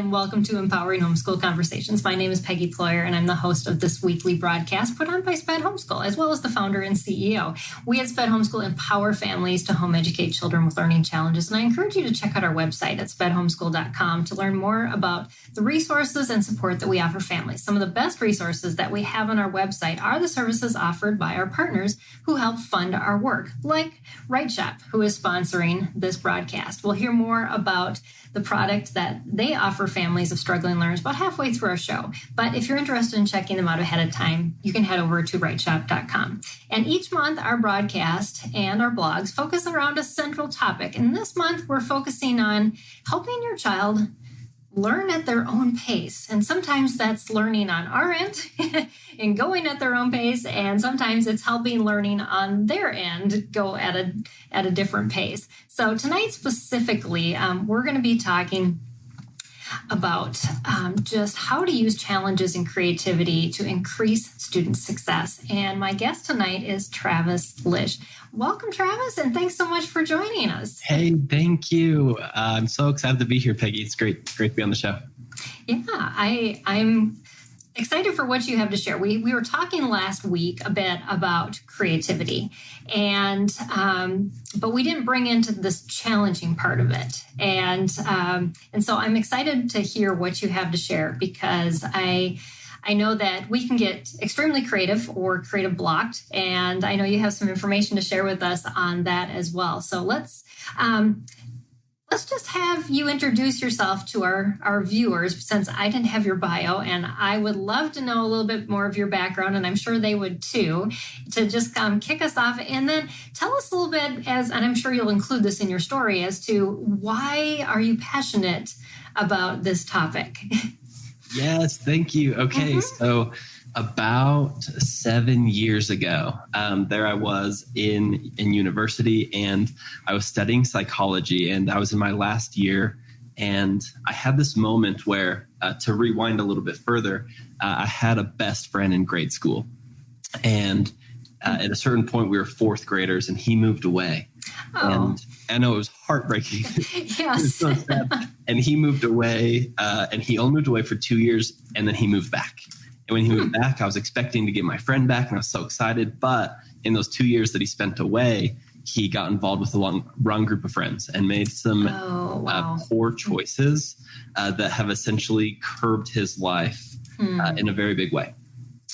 and welcome to Empowering Homeschool Conversations. My name is Peggy Ployer, and I'm the host of this weekly broadcast put on by SPED Homeschool, as well as the founder and CEO. We at SPED Homeschool empower families to home educate children with learning challenges, and I encourage you to check out our website at spedhomeschool.com to learn more about the resources and support that we offer families. Some of the best resources that we have on our website are the services offered by our partners who help fund our work, like RightShop, who is sponsoring this broadcast. We'll hear more about the product that they offer families of struggling learners about halfway through our show. But if you're interested in checking them out ahead of time, you can head over to rightshop.com. And each month, our broadcast and our blogs focus around a central topic. And this month, we're focusing on helping your child learn at their own pace. And sometimes that's learning on our end and going at their own pace. And sometimes it's helping learning on their end go at a different pace. So tonight specifically, we're going to be talking about just how to use challenges and creativity to increase student success. And my guest tonight is Travis Lish. Welcome, Travis, and thanks so much for joining us. Hey, thank you. I'm so excited to be here, Peggy. It's great to be on the show. Yeah, I'm excited for what you have to share. We were talking last week a bit about creativity, and but we didn't bring into this challenging part of it. And so I'm excited to hear what you have to share, because I know that we can get extremely creative or creative blocked, and I know you have some information to share with us on that as well. So let's just have you introduce yourself to our viewers, since I didn't have your bio, and I would love to know a little bit more of your background, and I'm sure they would too, to just kick us off, and then tell us a little bit, and I'm sure you'll include this in your story, as to why are you passionate about this topic? Yes, thank you. Okay, So about 7 years ago, there I was in university, and I was studying psychology, and I was in my last year, and I had this moment where, to rewind a little bit further, I had a best friend in grade school, and at a certain point we were fourth graders, and he moved away. Oh. And I know it was heartbreaking. Yes. It was so sad. And he moved away, and he only moved away for 2 years, and then he moved back. And when he moved back, I was expecting to get my friend back, and I was so excited. But in those 2 years that he spent away, he got involved with the wrong group of friends and made some poor choices that have essentially curbed his life in a very big way.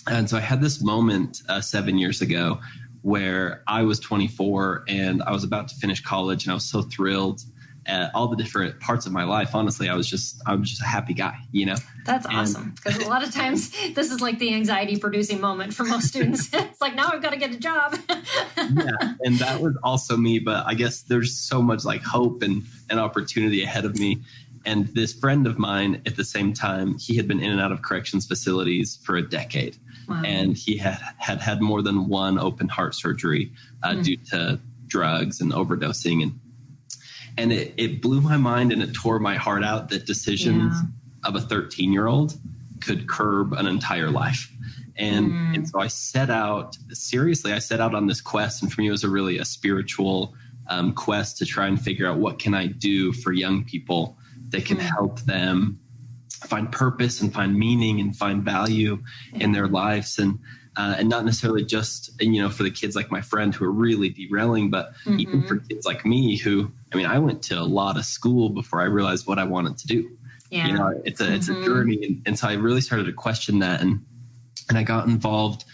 And so I had this moment 7 years ago where I was 24 and I was about to finish college, and I was so thrilled at all the different parts of my life. Honestly, I was just a happy guy, you know? That's awesome. Because a lot of times this is like the anxiety producing moment for most students. It's like, now I've got to get a job. Yeah. And that was also me, but I guess there's so much like hope and opportunity ahead of me. And this friend of mine at the same time, he had been in and out of corrections facilities for a decade. Wow. And he had more than one open heart surgery due to drugs and overdosing. And it blew my mind, and it tore my heart out that decisions of a 13-year-old could curb an entire life. And so I set out on this quest. And for me, it was a spiritual quest to try and figure out, what can I do for young people that can help them find purpose and find meaning and find value in their lives, and not necessarily just, for the kids like my friend who are really derailing, but even for kids like me who, I went to a lot of school before I realized what I wanted to do. Yeah. It's a journey. And so I really started to question that. And I got involved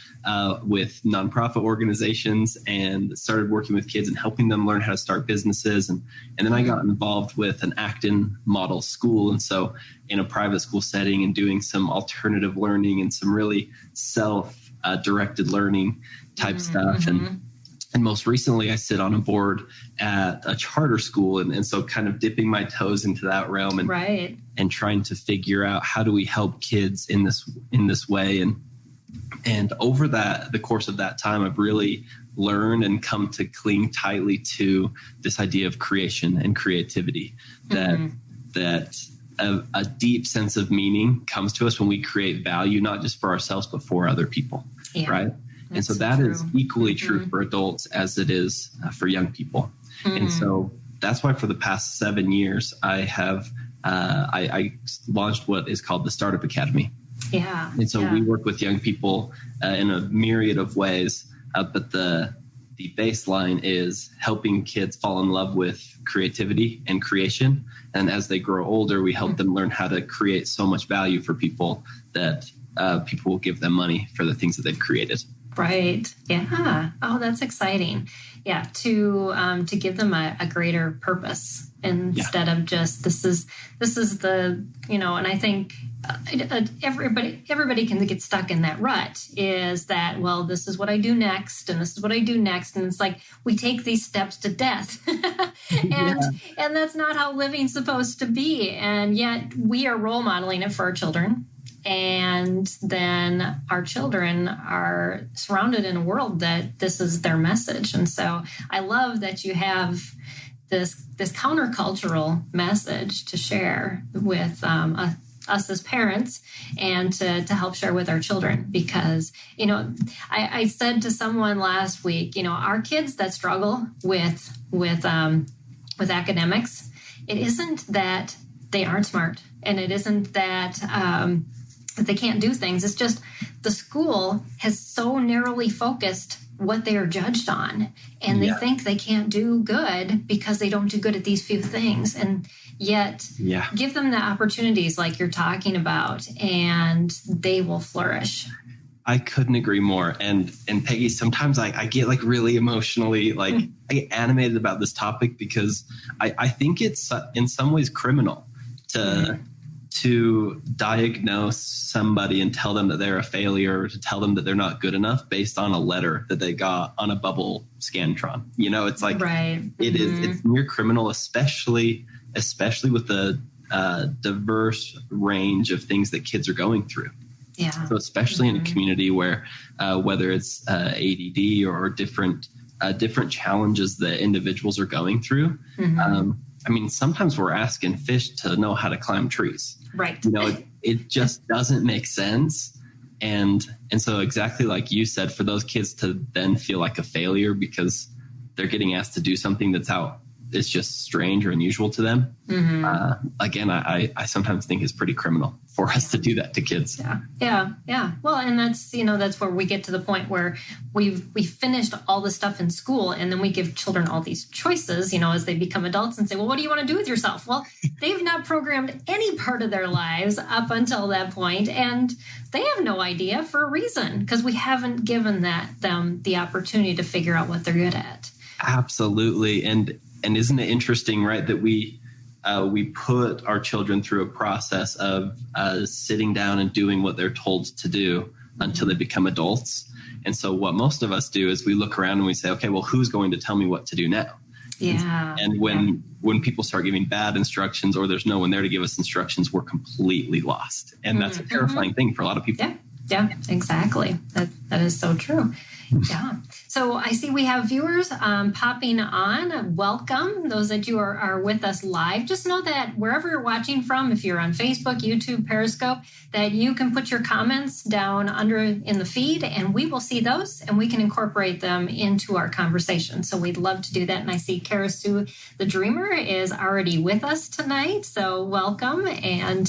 with nonprofit organizations and started working with kids and helping them learn how to start businesses. And then I got involved with an Acton model school. And so in a private school setting, and doing some alternative learning and some really self-directed learning type stuff. And most recently, I sit on a board at a charter school. And so kind of dipping my toes into that realm and trying to figure out, how do we help kids in this way. And over the course of that time, I've really learned and come to cling tightly to this idea of creation and creativity, that a deep sense of meaning comes to us when we create value, not just for ourselves, but for other people. Yeah. Right. And so that is equally true for adults as it is for young people. And so that's why for the past 7 years, I have I launched what is called the Startup Academy. Yeah. And so we work with young people in a myriad of ways, but the baseline is helping kids fall in love with creativity and creation. And as they grow older, we help them learn how to create so much value for people that people will give them money for the things that they've created. Right. Yeah. Oh, that's exciting. Yeah. To give them a greater purpose instead of just this is the, and I think everybody can get stuck in that rut is that, well, this is what I do next. And this is what I do next. And it's like, we take these steps to death and that's not how living's supposed to be. And yet we are role modeling it for our children. And then our children are surrounded in a world that this is their message. And so I love that you have this countercultural message to share with us as parents and to help share with our children. Because, I said to someone last week, our kids that struggle with academics, it isn't that they aren't smart and it isn't that they can't do things. It's just the school has so narrowly focused what they are judged on, and they think they can't do good because they don't do good at these few things. And yet give them the opportunities like you're talking about, and they will flourish. I couldn't agree more. And Peggy, sometimes I get like really emotionally, I get animated about this topic because I think it's in some ways criminal to diagnose somebody and tell them that they're a failure, or to tell them that they're not good enough based on a letter that they got on a bubble Scantron. It's like, it's near criminal, especially with the diverse range of things that kids are going through. Yeah. So especially in a community where whether it's ADD or different challenges that individuals are going through, sometimes we're asking fish to know how to climb trees. Right. It just doesn't make sense. And so exactly like you said, for those kids to then feel like a failure because they're getting asked to do something it's just strange or unusual to them. Again, I sometimes think is pretty criminal for us to do that to kids. Yeah. Well, and that's where we get to the point where we finished all the stuff in school, and then we give children all these choices, as they become adults, and say, well, what do you want to do with yourself? Well, they've not programmed any part of their lives up until that point, and they have no idea for a reason because we haven't given them the opportunity to figure out what they're good at. Absolutely. And isn't it interesting, right, that we put our children through a process of sitting down and doing what they're told to do until they become adults. And so what most of us do is we look around and we say, okay, well, who's going to tell me what to do now? Yeah. And when people start giving bad instructions or there's no one there to give us instructions, we're completely lost. And that's a terrifying thing for a lot of people. Yeah, exactly. That is so true. Yeah. So I see we have viewers popping on. Welcome. Those that you are with us live. Just know that wherever you're watching from, if you're on Facebook, YouTube, Periscope, that you can put your comments down under in the feed and we will see those and we can incorporate them into our conversation. So we'd love to do that. And I see Kara Sue, the Dreamer, is already with us tonight. So welcome. And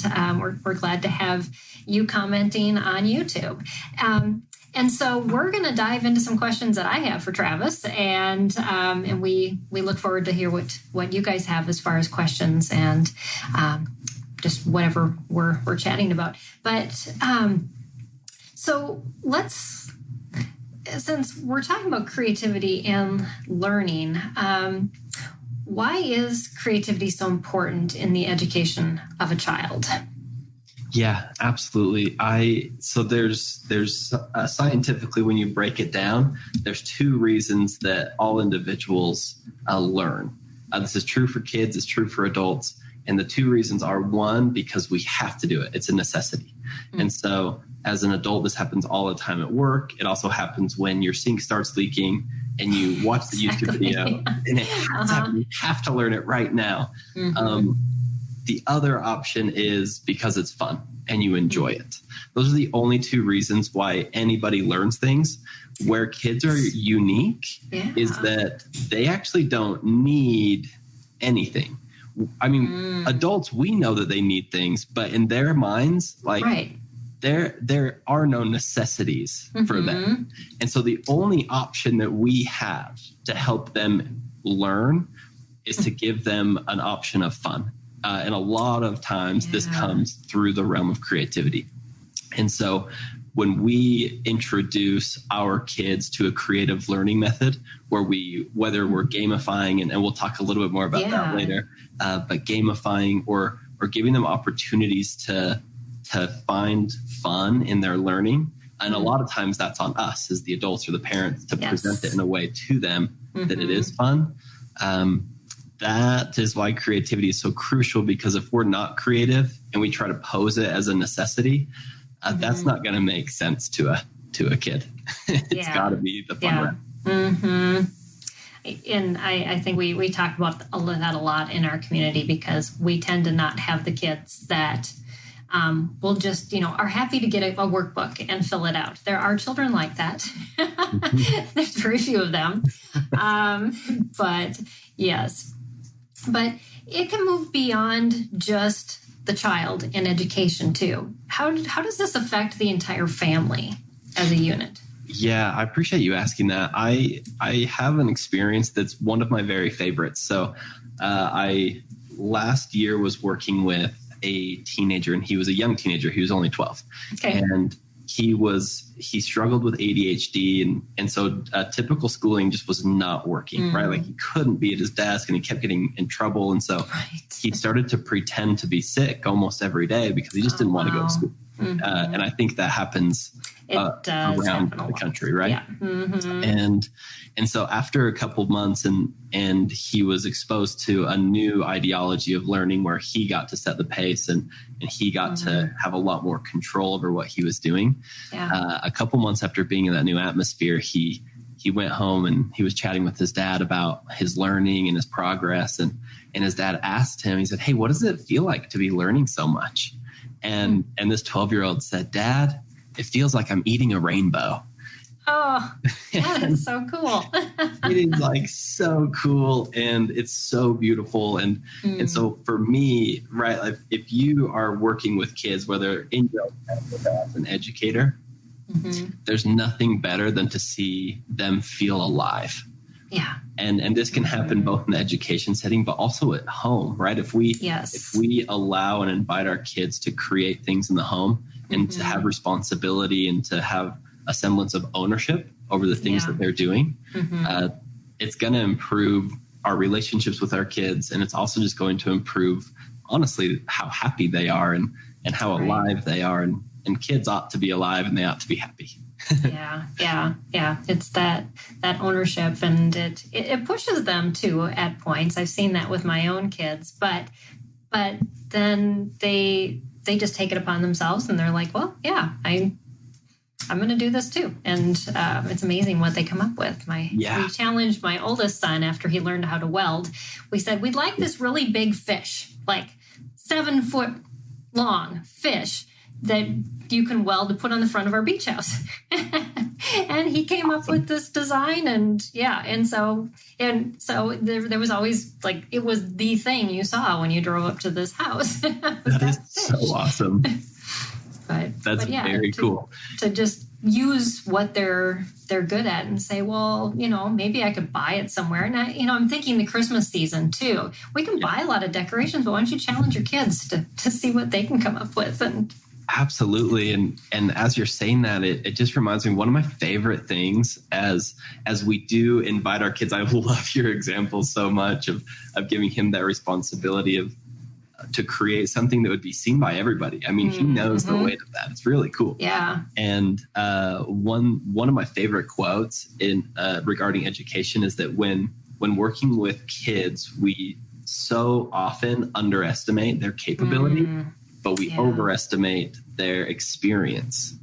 we're glad to have you commenting on YouTube. And so we're going to dive into some questions that I have for Travis, and we look forward to hear what you guys have as far as questions and just whatever we're chatting about. But so since we're talking about creativity and learning, why is creativity so important in the education of a child? Yeah, absolutely. So there's scientifically, when you break it down, there's two reasons that all individuals learn. This is true for kids, it's true for adults. And the two reasons are, one, because we have to do it. It's a necessity. Mm-hmm. And so as an adult, this happens all the time at work. It also happens when your sink starts leaking and you watch the YouTube video and it has to happen. You have to learn it right now. Mm-hmm. The other option is because it's fun and you enjoy it. Those are the only two reasons why anybody learns things. Where kids are unique is that they actually don't need anything. I mean, adults, we know that they need things, but in their minds, like right. there are no necessities for them. And so the only option that we have to help them learn is to give them an option of fun. And a lot of times this comes through the realm of creativity. And so when we introduce our kids to a creative learning method whether we're gamifying, and we'll talk a little bit more about that later, but gamifying or giving them opportunities to find fun in their learning. And a lot of times that's on us as the adults or the parents to present it in a way to them that it is fun. That is why creativity is so crucial, because if we're not creative and we try to pose it as a necessity, that's not going to make sense to a kid. It's got to be the fun route. And I think we talk about that a lot in our community, because we tend to not have the kids that will just, are happy to get a workbook and fill it out. There are children like that. There's very few of them. But yes, but it can move beyond just the child in education too. How does this affect the entire family as a unit? Yeah, I appreciate you asking that. I have an experience that's one of my very favorites. So I last year was working with a teenager, and he was a young teenager. He was only 12. Okay. And he struggled with ADHD, and so typical schooling just was not working, right? Like he couldn't be at his desk, and he kept getting in trouble. And so he started to pretend to be sick almost every day because he just didn't want to go to school. And I think that happens around the country, right? Yeah. And so after a couple of months, and he was exposed to a new ideology of learning where he got to set the pace, and he got to have a lot more control over what he was doing. Yeah. A couple months after being in that new atmosphere, he went home and he was chatting with his dad about his learning and his progress. And his dad asked him, he said, "Hey, what does it feel like to be learning so much?" And this 12-year-old said, "Dad, it feels like I'm eating a rainbow." Oh, that is so cool. It is like so cool, and it's so beautiful. And so for me, right, like if you are working with kids, whether in your as an educator, there's nothing better than to see them feel alive. Yeah. And this can happen both in the education setting, but also at home, right? If we allow and invite our kids to create things in the home and to have responsibility and to have a semblance of ownership over the things that they're doing, it's going to improve our relationships with our kids. And it's also just going to improve, honestly, how happy they are and how alive they are. And kids ought to be alive, and they ought to be happy. Yeah. It's that ownership, and it pushes them too at points. I've seen that with my own kids, but then they just take it upon themselves, and they're like, well, yeah, I'm going to do this too. And it's amazing what they come up with. We challenged my oldest son after he learned how to weld. We said, we'd like this really big fish, like 7 foot long fish that you can weld to put on the front of our beach house. And he came up with this design, and so there was always, like, it was the thing you saw when you drove up to this house. That is so awesome. That's very cool. To just use what they're good at and say, well, maybe I could buy it somewhere. And I'm thinking the Christmas season too. We can buy a lot of decorations, but why don't you challenge your kids to see what they can come up with? And absolutely. And as you're saying that, it just reminds me, one of my favorite things as we do invite our kids, I love your example so much of giving him that responsibility of to create something that would be seen by everybody. I mean, he knows the weight of that. It's really cool. Yeah. And one of my favorite quotes in regarding education is that when working with kids, we so often underestimate their capability, but we overestimate their experience.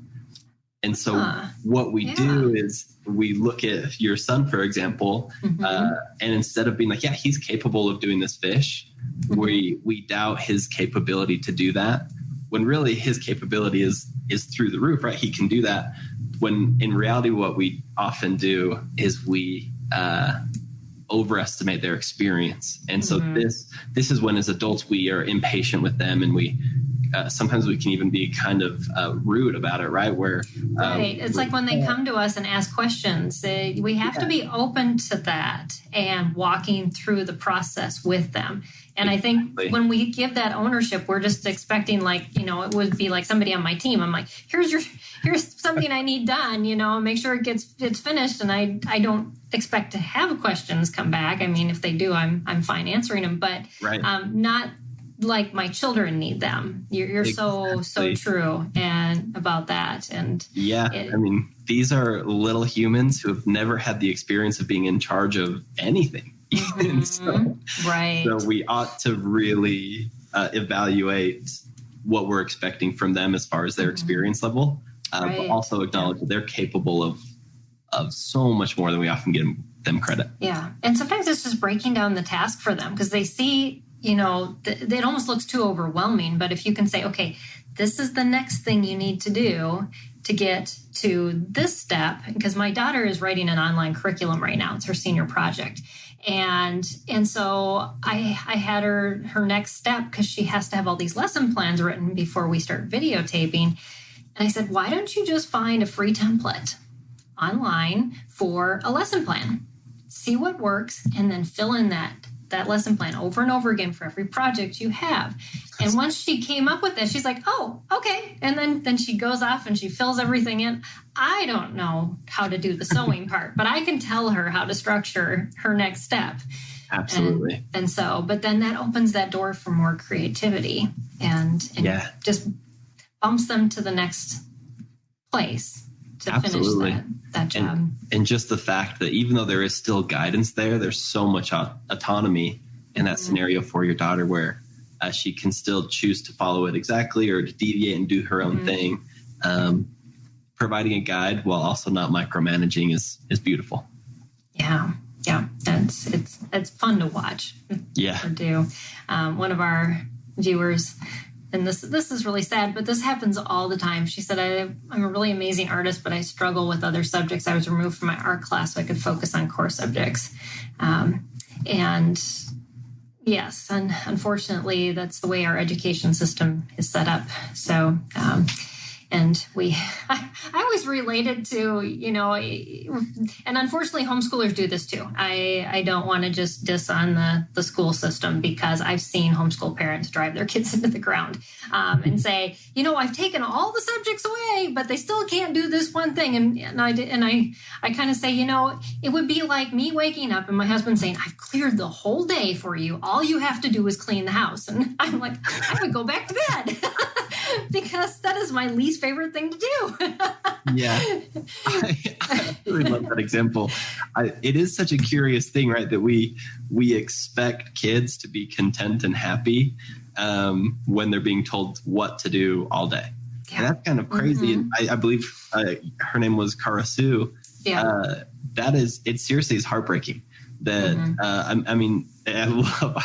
And so what we do is we look at your son, for example, and instead of being like, yeah, he's capable of doing this fish, we doubt his capability to do that, when really his capability is through the roof, right? He can do that. When in reality, what we often do is we overestimate their experience. And so this is when, as adults, we are impatient with them, and we sometimes we can even be kind of rude about it, right? Where it's like when they come to us and ask questions, we have to be open to that and walking through the process with them. And I think when we give that ownership, we're just expecting, like, you know, it would be like somebody on my team. I'm like, here's something I need done, you know, make sure it's finished. And I don't expect to have questions come back. I mean, if they do, I'm fine answering them, but not like my children need them. You're so true and about that. And I mean, these are little humans who have never had the experience of being in charge of anything. So we ought to really evaluate what we're expecting from them as far as their experience level, but also acknowledge that they're capable of so much more than we often give them credit. Yeah. And sometimes it's just breaking down the task for them, because they see, you know, it almost looks too overwhelming. But if you can say, okay, this is the next thing you need to do to get to this step, because my daughter is writing an online curriculum right now. It's her senior project. And so I had her next step, because she has to have all these lesson plans written before we start videotaping. And I said, why don't you just find a free template online for a lesson plan? See what works, and then fill in that lesson plan over and over again for every project you have. And once she came up with that, she's like, oh, okay. And then she goes off and she fills everything in. I don't know how to do the sewing part, but I can tell her how to structure her next step. Absolutely. And so, but then that opens that door for more creativity and just bumps them to the next place to finish that job. And just the fact that even though there is still guidance there, there's so much autonomy in that scenario for your daughter, where she can still choose to follow it exactly or to deviate and do her own thing. Providing a guide while also not micromanaging is beautiful. Yeah. It's fun to watch. Yeah. Or do. One of our viewers, and this is really sad, but this happens all the time. She said, I'm a really amazing artist, but I struggle with other subjects. I was removed from my art class so I could focus on core subjects. And yes, and unfortunately, that's the way our education system is set up. So, and I always related to, you know, and unfortunately homeschoolers do this too. I don't want to just diss on the school system, because I've seen homeschool parents drive their kids into the ground and say, you know, I've taken all the subjects away, but they still can't do this one thing. And I kind of say, you know, it would be like me waking up and my husband saying, I've cleared the whole day for you. All you have to do is clean the house. And I'm like, I would go back to bed. Because that is my least favorite thing to do. Yeah. I really love that example. It is such a curious thing, right? That we expect kids to be content and happy when they're being told what to do all day. Yeah. And that's kind of crazy. And I believe her name was Karasu. Yeah. It seriously is heartbreaking. That I mean, I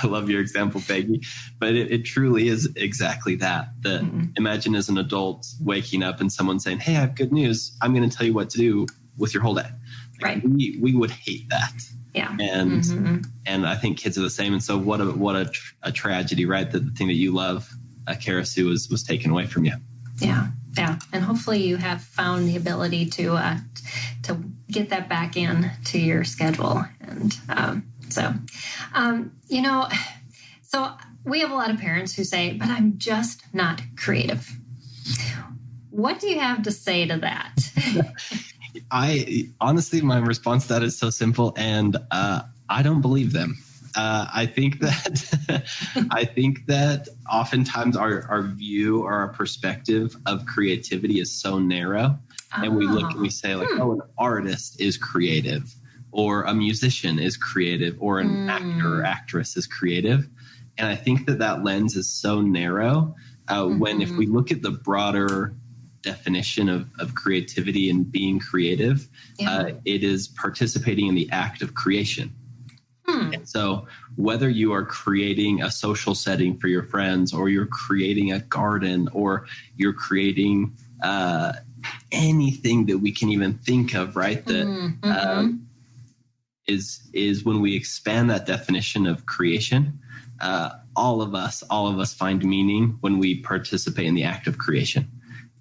love your example, Peggy, but it truly is exactly that. Imagine as an adult waking up and someone saying, "Hey, I have good news. I'm going to tell you what to do with your whole day." Like, right. We would hate that. Yeah. And I think kids are the same. And so what a tragedy, right? That the thing that you love, Karasu, was taken away from you. Yeah. Yeah. And hopefully you have found the ability to get that back in to your schedule. And you know, so we have a lot of parents who say, but I'm just not creative. What do you have to say to that? Honestly, my response to that is so simple, and I don't believe them. I think that oftentimes our view or our perspective of creativity is so narrow, and we look and we say like, oh, an artist is creative, or a musician is creative, or an actor or actress is creative. And I think that lens is so narrow when if we look at the broader definition of creativity and being creative, it is participating in the act of creation. And so whether you are creating a social setting for your friends, or you're creating a garden, or you're creating anything that we can even think of, right? That is when we expand that definition of creation. All of us find meaning when we participate in the act of creation.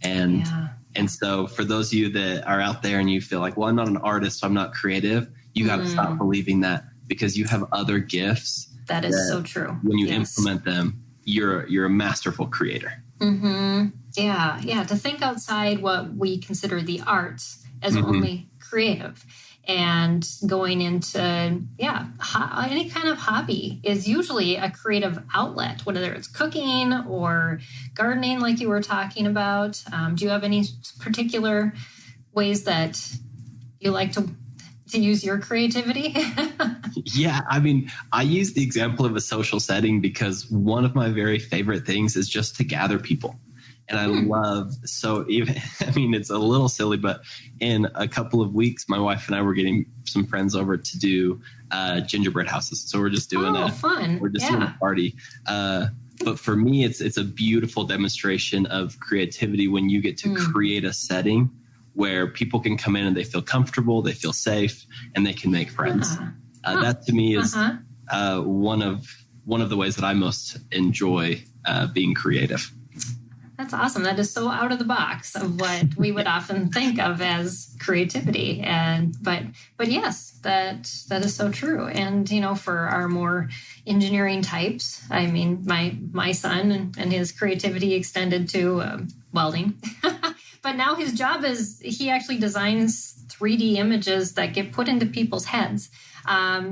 And so for those of you that are out there and you feel like, well, I'm not an artist, so I'm not creative, you got to stop believing that, because you have other gifts. That is so true. When you implement them, you're a masterful creator. Mm-hmm. Yeah. To think outside what we consider the arts as only creative, and going into, any kind of hobby is usually a creative outlet, whether it's cooking or gardening, like you were talking about. Do you have any particular ways that you like to use your creativity? Yeah, I mean, I use the example of a social setting because one of my very favorite things is just to gather people. And I love, it's a little silly, but in a couple of weeks, my wife and I were getting some friends over to do gingerbread houses. So we're just doing fun. We're just doing a party. But for me, it's a beautiful demonstration of creativity when you get to create a setting where people can come in and they feel comfortable, they feel safe, and they can make friends. That to me is one of the ways that I most enjoy being creative. That's awesome. That is so out of the box of what we would often think of as creativity. But yes, that is so true. And, for our more engineering types, I mean, my son and his creativity extended to welding. But now his job is he actually designs 3D images that get put into people's heads.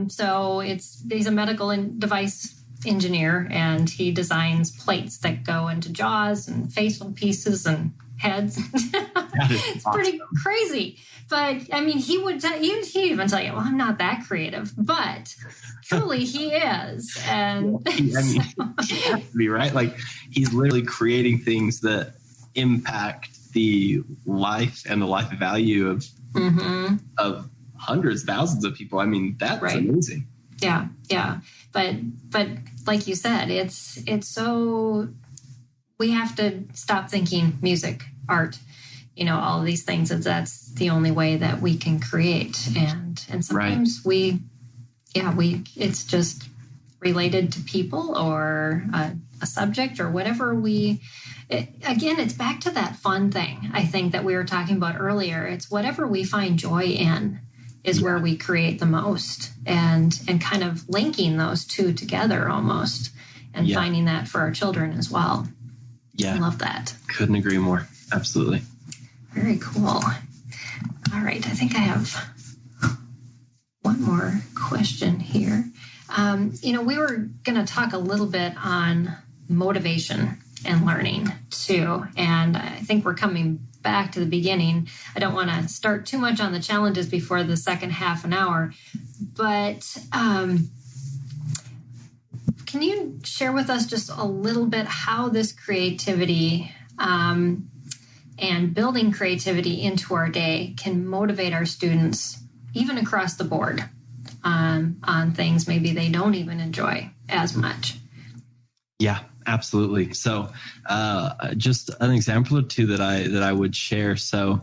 So he's a medical device engineer, and he designs plates that go into jaws and facial pieces and heads. It's awesome. Pretty crazy. But I mean, he even tell you, well, I'm not that creative, but truly he is. And he has to be, right? Like, he's literally creating things that impact the life and the life value of hundreds, thousands of people. I mean, that's amazing. Yeah. But like you said, it's so, we have to stop thinking music, art, all of these things, and that's the only way that we can create. And sometimes it's just related to people or a subject or whatever again, it's back to that fun thing, I think, that we were talking about earlier. It's whatever we find joy in is where we create the most, and kind of linking those two together almost, and finding that for our children as well. Yeah. I love that. Couldn't agree more. Absolutely. Very cool. All right. I think I have one more question here. We were going to talk a little bit on motivation and learning too. And I think we're coming back to the beginning. I don't want to start too much on the challenges before the second half an hour, but can you share with us just a little bit how this creativity and building creativity into our day can motivate our students, even across the board, on things maybe they don't even enjoy as much? Yeah, absolutely. So just an example or two that I would share. So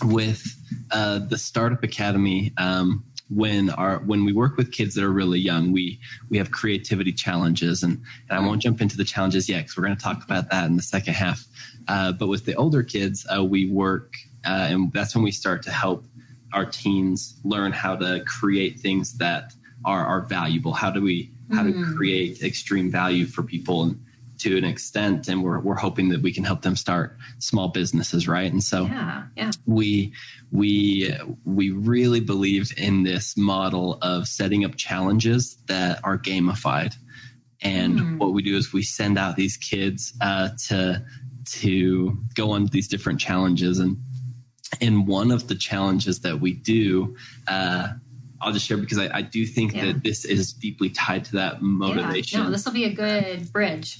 with the Startup Academy, when we work with kids that are really young, we have creativity challenges, and I won't jump into the challenges yet because we're going to talk about that in the second half. But with the older kids, we work, and that's when we start to help our teens learn how to create things that are valuable. How to create extreme value for people, and to an extent, and we're hoping that we can help them start small businesses, right? And so we really believe in this model of setting up challenges that are gamified. And what we do is we send out these kids to go on these different challenges. And in one of the challenges that we do, I'll just share because I do think that this is deeply tied to that motivation. Yeah. No, this will be a good bridge.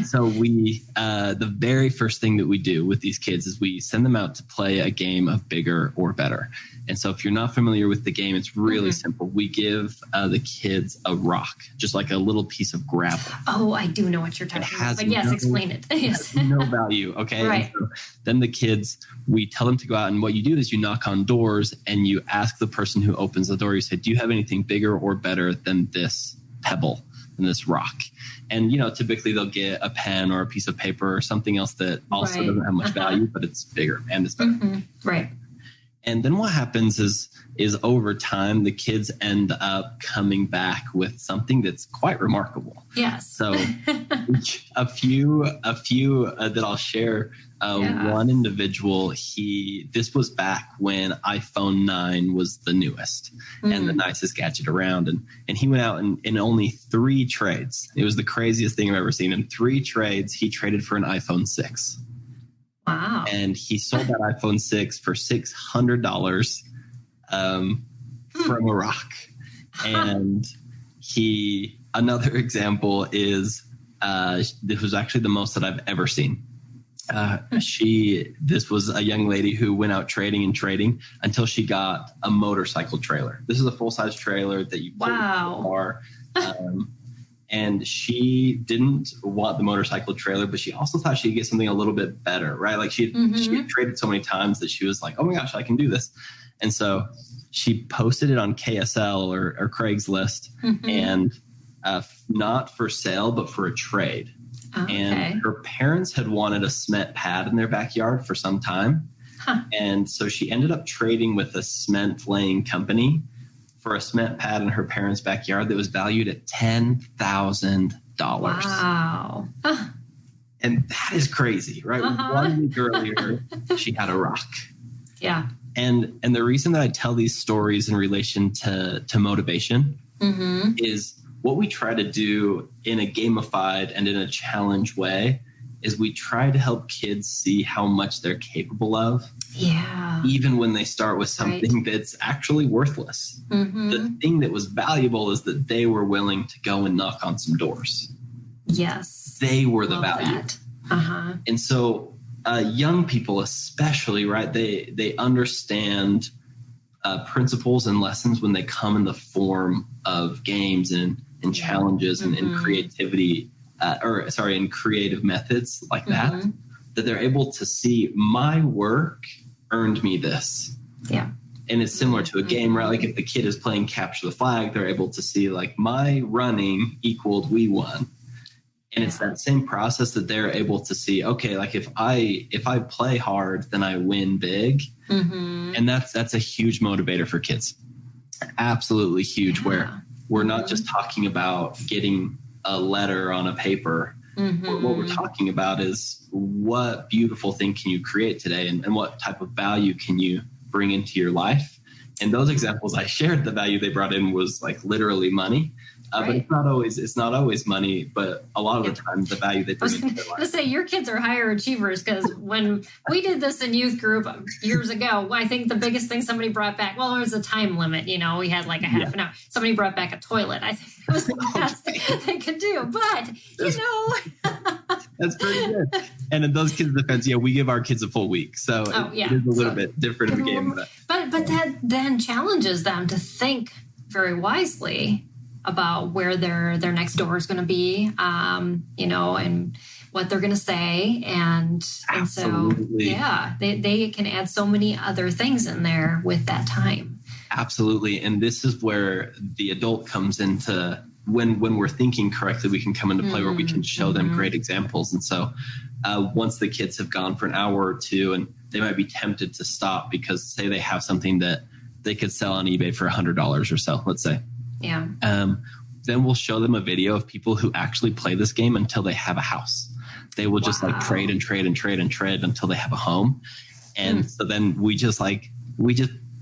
So we, the very first thing that we do with these kids is we send them out to play a game of Bigger or Better. And so if you're not familiar with the game, it's really simple. We give the kids a rock, just like a little piece of gravel. Oh, I do know what you're talking about. But yes, explain it. Yes. No value. Okay. Right. So then the kids, we tell them to go out, and what you do is you knock on doors and you ask the person who opens opens the door, you say, do you have anything bigger or better than this pebble, than this rock? And, typically they'll get a pen or a piece of paper or something else that also doesn't have much value, but it's bigger and it's better. Right. And then what happens is over time, the kids end up coming back with something that's quite remarkable. Yes. So a few that I'll share. One individual, this was back when iPhone 9 was the newest and the nicest gadget around. And he went out and in only 3 trades. It was the craziest thing I've ever seen. In 3 trades, he traded for an iPhone 6. Wow. And he sold that iPhone 6 for $600 from a rock. And another example is, this was actually the most that I've ever seen. This was a young lady who went out trading until she got a motorcycle trailer. This is a full-size trailer that you put in the car. And she didn't want the motorcycle trailer, but she also thought she'd get something a little bit better, right? Like she had traded so many times that she was like, oh my gosh, I can do this. And so she posted it on KSL or Craigslist and not for sale, but for a trade. Okay. And her parents had wanted a cement pad in their backyard for some time. And so she ended up trading with a cement laying company for a cement pad in her parents' backyard that was valued at $10,000. Wow. And that is crazy, right? 1 week earlier, she had a rock. Yeah. And the reason that I tell these stories in relation to motivation is what we try to do in a gamified and in a challenge way is we try to help kids see how much they're capable of. Yeah. Even when they start with something that's actually worthless. The thing that was valuable is that they were willing to go and knock on some doors. Yes. They were the value. And so young people especially, right, they understand principles and lessons when they come in the form of games and challenges and creativity, and creative methods like that they're able to see my work earned me this. Yeah. And it's similar to a game, right? Like if the kid is playing capture the flag, they're able to see like my running equaled we won. And it's that same process that they're able to see, okay, like if I play hard, then I win big. And that's a huge motivator for kids. Absolutely huge, where we're not just talking about getting a letter on a paper. What we're talking about is what beautiful thing can you create today and what type of value can you bring into your life. And those examples I shared, the value they brought in was like literally money. But it's not always money, but a lot of the time the value they bring into their life. I was going to say, your kids are higher achievers, because when we did this in youth group years ago, I think the biggest thing somebody brought back, well, there was a time limit, we had like a half an hour. Somebody brought back a toilet. I think it was the best they could do, but that's pretty good. And in those kids' defense, we give our kids a full week. So it is a little bit different of a game. But that then challenges them to think very wisely about where their next door is going to be, and what they're going to say. And so, they can add so many other things in there with that time. Absolutely. And this is where the adult comes into when we're thinking correctly, we can come into play where we can show them great examples. And so once the kids have gone for an hour or two and they might be tempted to stop because say they have something that they could sell on eBay for $100 or so, let's say. Yeah. Then we'll show them a video of people who actually play this game until they have a house. They will just like trade and trade and trade and trade until they have a home. And so then we just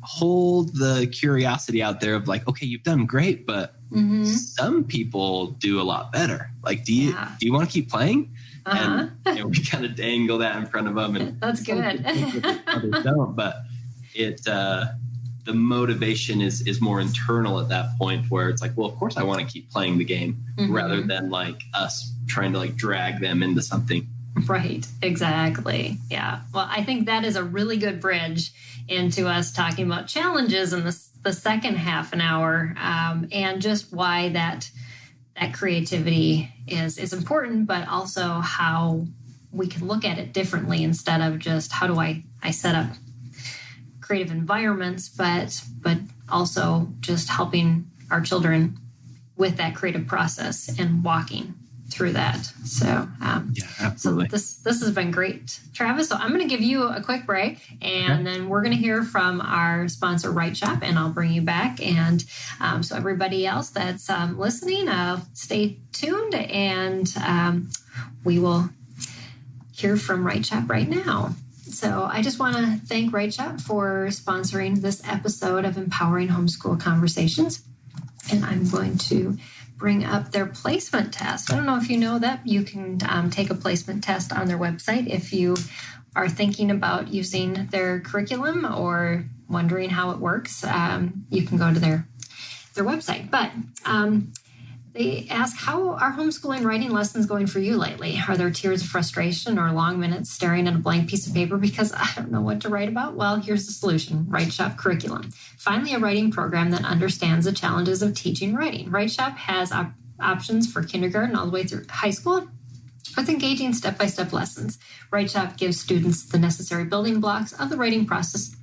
hold the curiosity out there of like, okay, you've done great, but some people do a lot better. Like, do you want to keep playing? And we kind of dangle that in front of them. And that's good. Others don't, but the motivation is more internal at that point, where it's like, well, of course I want to keep playing the game rather than like us trying to like drag them into something. Right. Exactly. Yeah. Well, I think that is a really good bridge into us talking about challenges in the second half an hour, and just why that creativity is important, but also how we can look at it differently instead of just how do I set up creative environments, but also just helping our children with that creative process and walking through that. So, absolutely. So this has been great, Travis. So I'm going to give you a quick break, and then we're going to hear from our sponsor, Right Shop, and I'll bring you back. And so everybody else that's listening, stay tuned, and we will hear from Right Shop right now. So I just want to thank Right Shop for sponsoring this episode of Empowering Homeschool Conversations. And I'm going to bring up their placement test. I don't know if you know that. You can take a placement test on their website if you are thinking about using their curriculum or wondering how it works. You can go to their website. But they ask, how are homeschooling writing lessons going for you lately? Are there tears of frustration or long minutes staring at a blank piece of paper because I don't know what to write about? Well, here's the solution: Right Shop Curriculum. Finally, a writing program that understands the challenges of teaching writing. Right Shop has options for kindergarten all the way through high school with engaging step-by-step lessons. Right Shop gives students the necessary building blocks of the writing process,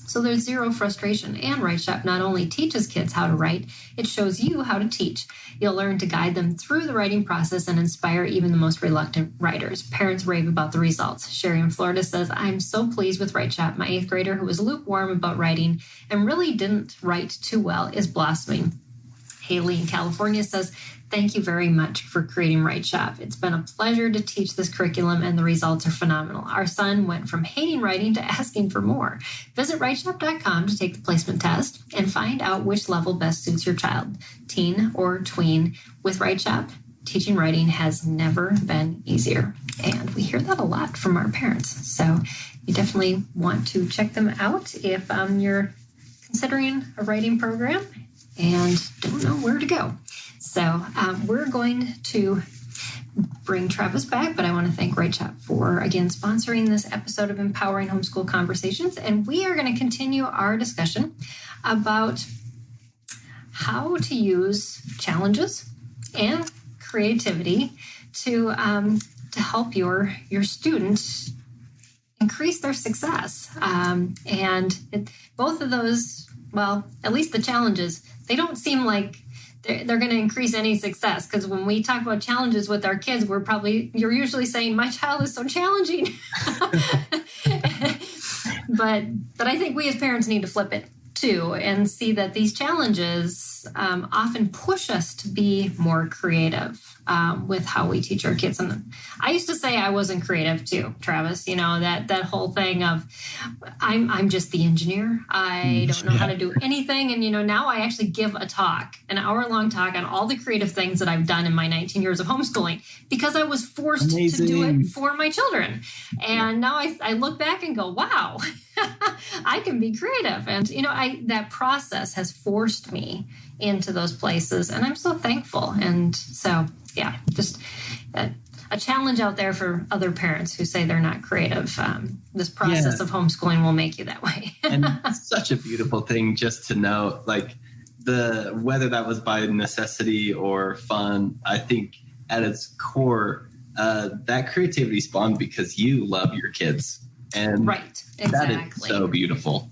so there's zero frustration. And Right Shop not only teaches kids how to write, it shows you how to teach. You'll learn to guide them through the writing process and inspire even the most reluctant writers. Parents rave about the results. Sherry in Florida says, I'm so pleased with Right Shop. My 8th grader, who was lukewarm about writing and really didn't write too well, is blossoming. Haley in California says, thank you very much for creating Right Shop. It's been a pleasure to teach this curriculum, and the results are phenomenal. Our son went from hating writing to asking for more. Visit rightshop.com to take the placement test and find out which level best suits your child, teen or tween. With Right Shop, teaching writing has never been easier. And we hear that a lot from our parents. So you definitely want to check them out if you're considering a writing program and don't know where to go. So we're going to bring Travis back, but I want to thank Right Shop for, again, sponsoring this episode of Empowering Homeschool Conversations. And we are going to continue our discussion about how to use challenges and creativity to help your students increase their success. Both of those, well, at least the challenges, they don't seem like they're going to increase any success, because when we talk about challenges with our kids, you're usually saying, my child is so challenging. But I think we as parents need to flip it too and see that these challenges often push us to be more creative with how we teach our kids. And I used to say I wasn't creative too, Travis. You know, that whole thing of I'm just the engineer. I don't know how to do anything. And, you know, now I actually give a talk, an hour-long talk on all the creative things that I've done in my 19 years of homeschooling, because I was forced to do it for my children. And now I look back and go, wow, I can be creative. And, you know, that process has forced me into those places, and I'm so thankful. And so, yeah, just a challenge out there for other parents who say they're not creative. This process of homeschooling will make you that way. And such a beautiful thing just to know, like, whether that was by necessity or fun, I think at its core, that creativity spawned because you love your kids. And right, exactly. That is so beautiful.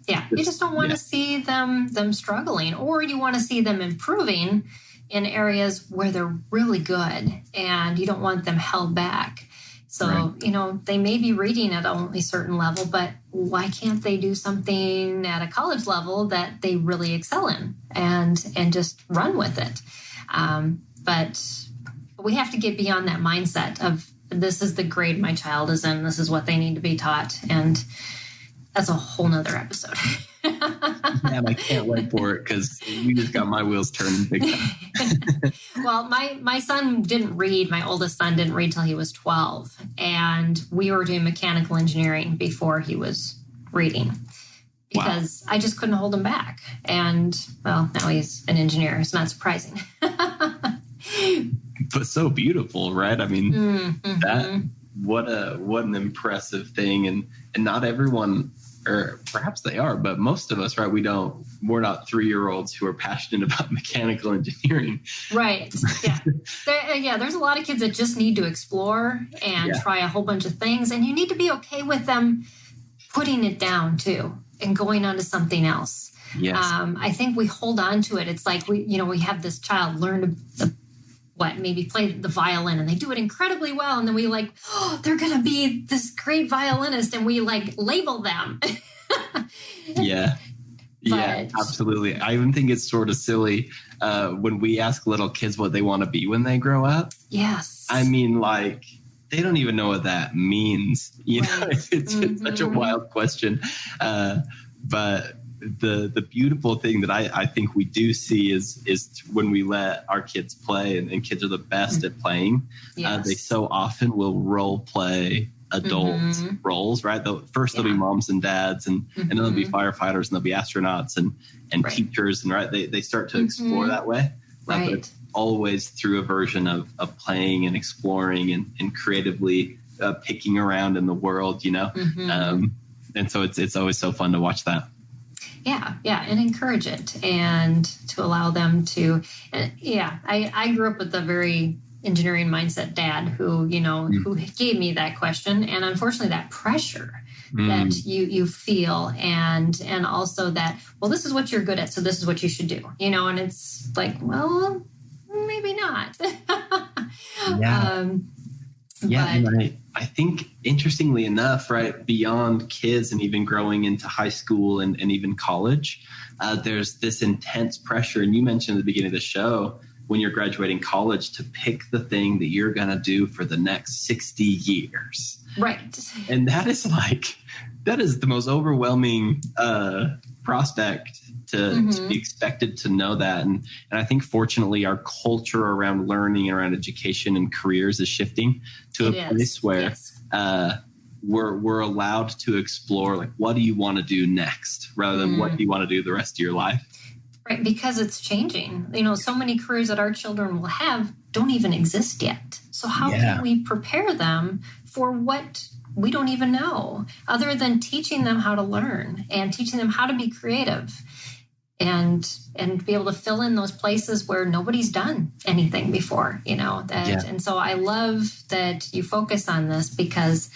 Yeah. You just don't want to see them struggling, or you want to see them improving in areas where they're really good, and you don't want them held back. So, you know, they may be reading at only a certain level, but why can't they do something at a college level that they really excel in and just run with it? But we have to get beyond that mindset of, this is the grade my child is in, this is what they need to be taught. And that's a whole nother episode. Man, I can't wait for it, because you just got my wheels turning big time. Well, my son didn't read. My oldest son didn't read till he was 12. And we were doing mechanical engineering before he was reading, because I just couldn't hold him back. And, well, now he's an engineer. It's not surprising. But so beautiful, right? I mean, what an impressive thing. And not everyone, or perhaps they are, but most of us, right? We're not 3-year-olds who are passionate about mechanical engineering. Right. Yeah. There's a lot of kids that just need to explore and try a whole bunch of things. And you need to be okay with them putting it down too and going on to something else. Yes. I think we hold on to it. It's like we have this child learn maybe play the violin, and they do it incredibly well, and then we they're going to be this great violinist, and we label them. Yeah. Yeah, absolutely. I even think it's sort of silly when we ask little kids what they want to be when they grow up. Yes. I mean, they don't even know what that means. You know, it's such a wild question. But the beautiful thing that I think we do see is when we let our kids play, and kids are the best at playing. Yes. They so often will role play adult roles, right? There'll be moms and dads, and then there'll be firefighters, and there'll be astronauts and teachers, and they start to explore that way. Right. But it's always through a version of playing and exploring and creatively picking around in the world, you know? And so it's always so fun to watch that. Yeah, and encourage it, and to allow them to. I grew up with a very engineering mindset dad who gave me that question, and unfortunately that pressure that you feel, and also that, well, this is what you're good at, so this is what you should do, and it's like, well, maybe not. And I think, interestingly enough, right, beyond kids and even growing into high school and even college, there's this intense pressure. And you mentioned at the beginning of the show, when you're graduating college, to pick the thing that you're going to do for the next 60 years. Right. And that is the most overwhelming prospect to be expected to know that. And I think, fortunately, our culture around learning, around education and careers is shifting to a place where we're allowed to explore, what do you want to do next, rather than what do you want to do the rest of your life. Right, because it's changing. So many careers that our children will have don't even exist yet. So how can we prepare them for what we don't even know, other than teaching them how to learn and teaching them how to be creative and be able to fill in those places where nobody's done anything before, And so I love that you focus on this, because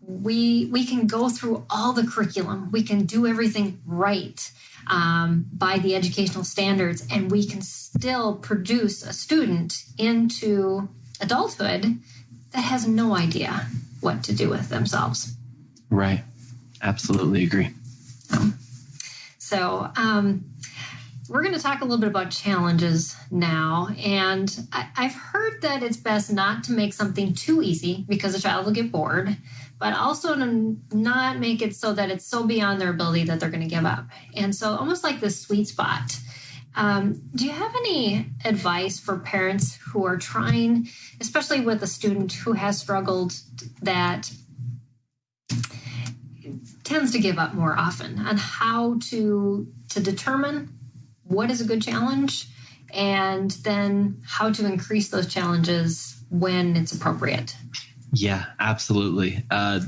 we can go through all the curriculum. We can do everything right by the educational standards, and we can still produce a student into adulthood that has no idea what to do with themselves. Right. Absolutely agree. So we're going to talk a little bit about challenges now. And I've heard that it's best not to make something too easy, because the child will get bored, but also to not make it so that it's so beyond their ability that they're going to give up. And so almost like this sweet spot. Do you have any advice for parents who are trying, especially with a student who has struggled, that tends to give up more often, on how to determine what is a good challenge, and then how to increase those challenges when it's appropriate? Yeah, absolutely. I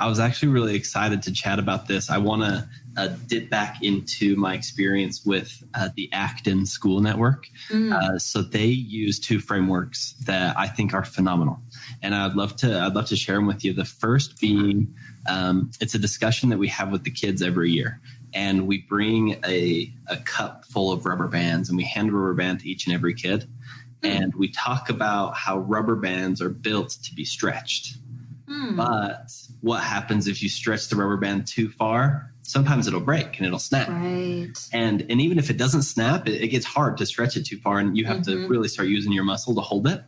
was actually really excited to chat about this. I want to dip back into my experience with the Acton School Network. So they use two frameworks that I think are phenomenal, and I'd love to share them with you. The first being, it's a discussion that we have with the kids every year, and we bring a cup full of rubber bands, and we hand a rubber band to each and every kid. And we talk about how rubber bands are built to be stretched. But what happens if you stretch the rubber band too far? Sometimes it'll break and it'll snap. Right. And even if it doesn't snap, it gets hard to stretch it too far, and you have to really start using your muscle to hold it.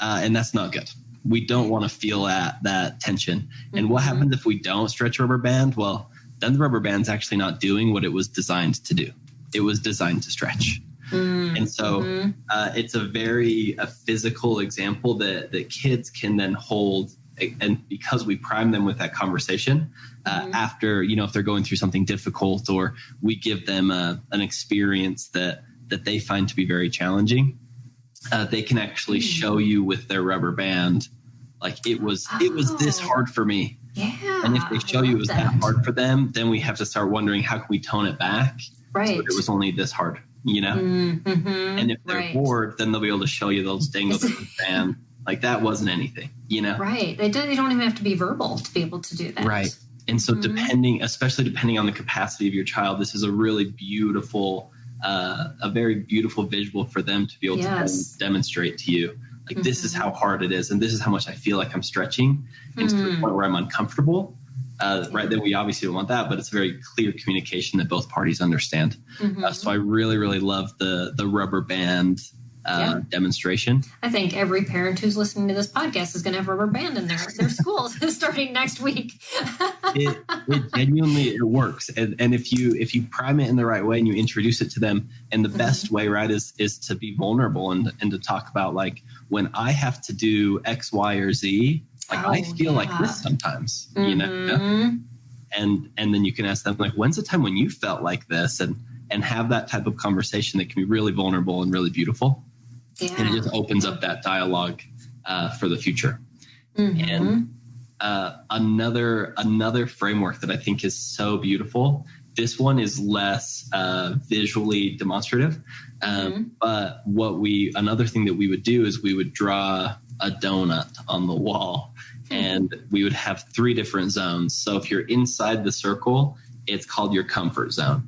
And that's not good. We don't want to feel that tension. And what happens if we don't stretch a rubber band? Well, then the rubber band's actually not doing what it was designed to do. It was designed to stretch. And so it's a very physical example that kids can then hold. And because we prime them with that conversation after, if they're going through something difficult, or we give them an experience that they find to be very challenging, they can actually show you with their rubber band, like, it was this hard for me. Yeah. And if they show you it was that hard for them, then we have to start wondering, how can we tone it back? Right. So it was only this hard. And if they're bored, then they'll be able to show you those dangles of the band. Like, that wasn't anything, Right. They don't even have to be verbal to be able to do that. Right. And so especially depending on the capacity of your child, this is a really beautiful, a very beautiful visual for them to be able to demonstrate to you. Like, this is how hard it is, and this is how much I feel like I'm stretching, and to the point where I'm uncomfortable. Right, then we obviously don't want that, but it's a very clear communication that both parties understand. So I really, really love the rubber band demonstration. I think every parent who's listening to this podcast is going to have rubber band in their schools starting next week. it genuinely works, and if you prime it in the right way and you introduce it to them, and the best way, right, is to be vulnerable and to talk about, like, when I have to do X, Y, or Z, like, I feel like this sometimes, you know, and then you can ask them, like, when's the time when you felt like this, and have that type of conversation that can be really vulnerable and really beautiful. And it just opens up that dialogue for the future. And another framework that I think is so beautiful. This one is less visually demonstrative, but another thing that we would do is we would draw a donut on the wall, and we would have 3 different zones. So if you're inside the circle, it's called your comfort zone.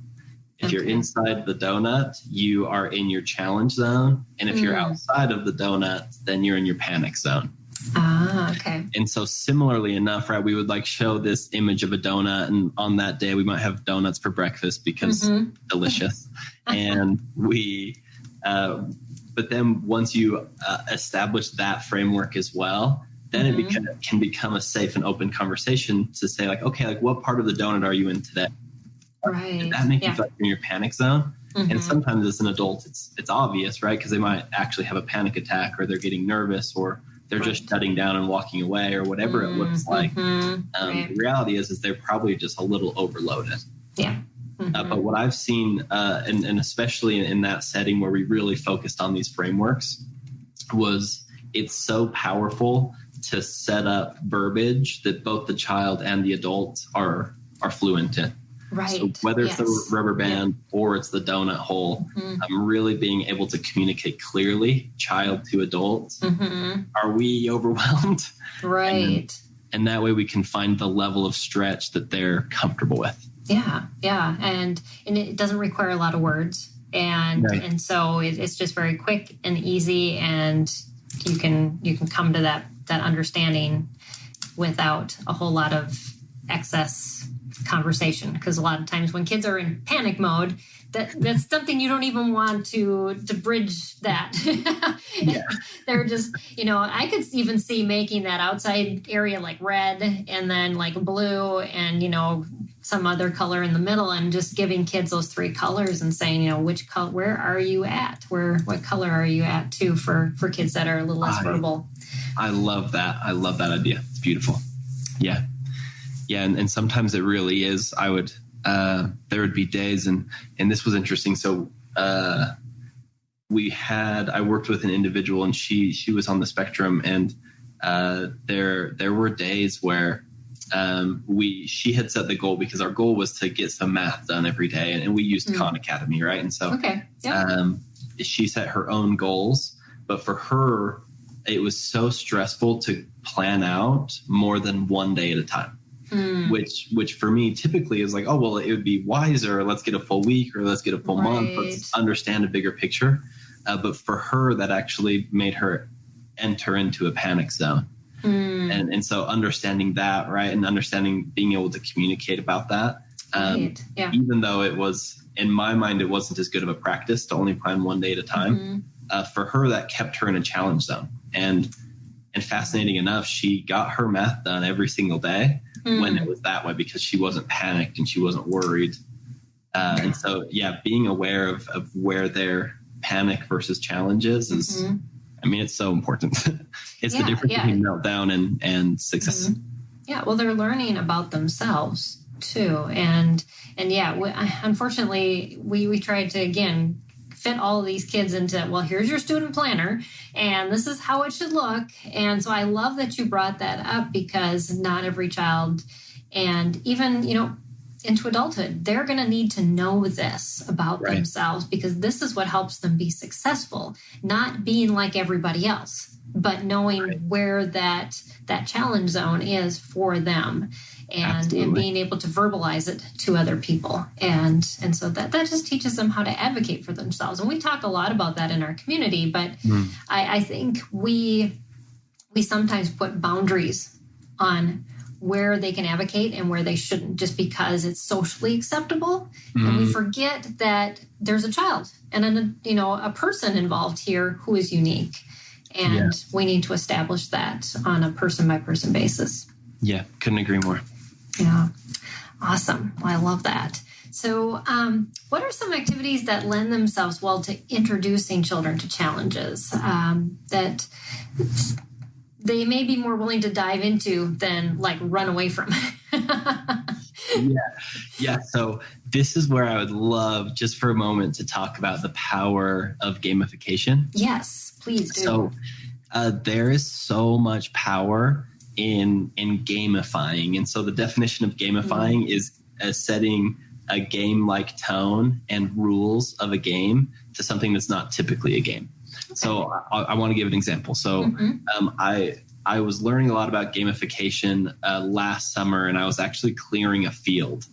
If you're inside the donut, you are in your challenge zone. And if you're outside of the donut, then you're in your panic zone. Okay. And so similarly enough, right, we would like show this image of a donut, and on that day we might have donuts for breakfast because delicious. And but then once you establish that framework as well, then it can become a safe and open conversation to say, like, okay, like, what part of the donut are you in today? Right. Did that make you feel like you're in your panic zone? And sometimes as an adult, it's obvious, right? Because they might actually have a panic attack, or they're getting nervous, or they're just shutting down and walking away, or whatever it looks like. The reality is they're probably just a little overloaded. Yeah. But what I've seen, and especially in that setting where we really focused on these frameworks, was it's so powerful to set up verbiage that both the child and the adult are fluent in. Right. So whether it's the rubber band or it's the donut hole, I'm really being able to communicate clearly, child to adult. Are we overwhelmed? Right. And that way we can find the level of stretch that they're comfortable with. Yeah. And it doesn't require a lot of words. And so it's just very quick and easy, and you can come to that understanding without a whole lot of excess conversation, because a lot of times when kids are in panic mode, that's something you don't even want to bridge that. They're just, I could even see making that outside area like red, and then like blue, and some other color in the middle, and just giving kids those 3 colors and saying, which color, where are you at, what color are you at too, for kids that are a little less verbal. I love that idea. It's beautiful. Yeah, and sometimes it really is. I would there would be days, and this was interesting. So I worked with an individual, and she was on the spectrum, and there were days where she had set the goal, because our goal was to get some math done every day, and we used Khan Academy, right? And so she set her own goals, but for her, it was so stressful to plan out more than one day at a time. Which for me typically is like, oh, well, it would be wiser. Let's get a full week, or let's get a full month. Let's understand a bigger picture. But for her, that actually made her enter into a panic zone. And so understanding that, right, and understanding, being able to communicate about that, even though it was, in my mind, it wasn't as good of a practice to only plan one day at a time. For her, that kept her in a challenge zone. And fascinating enough, she got her math done every single day when it was that way, because she wasn't panicked and she wasn't worried. And so, being aware of where their panic versus challenges is, it's so important. It's the difference between meltdown and success. Yeah, well, they're learning about themselves too. And unfortunately, we tried to, again, fit all of these kids into, well, here's your student planner, and this is how it should look. And so I love that you brought that up, because not every child, and even, into adulthood, they're going to need to know this about themselves, because this is what helps them be successful, not being like everybody else, but knowing where that challenge zone is for them. and being able to verbalize it to other people. And so that just teaches them how to advocate for themselves. And we talk a lot about that in our community, but I think we sometimes put boundaries on where they can advocate and where they shouldn't, just because it's socially acceptable. And we forget that there's a child and a person involved here who is unique. And we need to establish that on a person by person basis. Yeah, couldn't agree more. Yeah. Awesome. Well, I love that. So what are some activities that lend themselves well to introducing children to challenges that they may be more willing to dive into than like run away from? Yeah. So this is where I would love just for a moment to talk about the power of gamification. Yes, please do. So there is so much power in gamifying. And so the definition of gamifying is setting a game-like tone and rules of a game to something that's not typically a game. Okay. So I want to give an example. So I was learning a lot about gamification last summer, and I was actually clearing a field,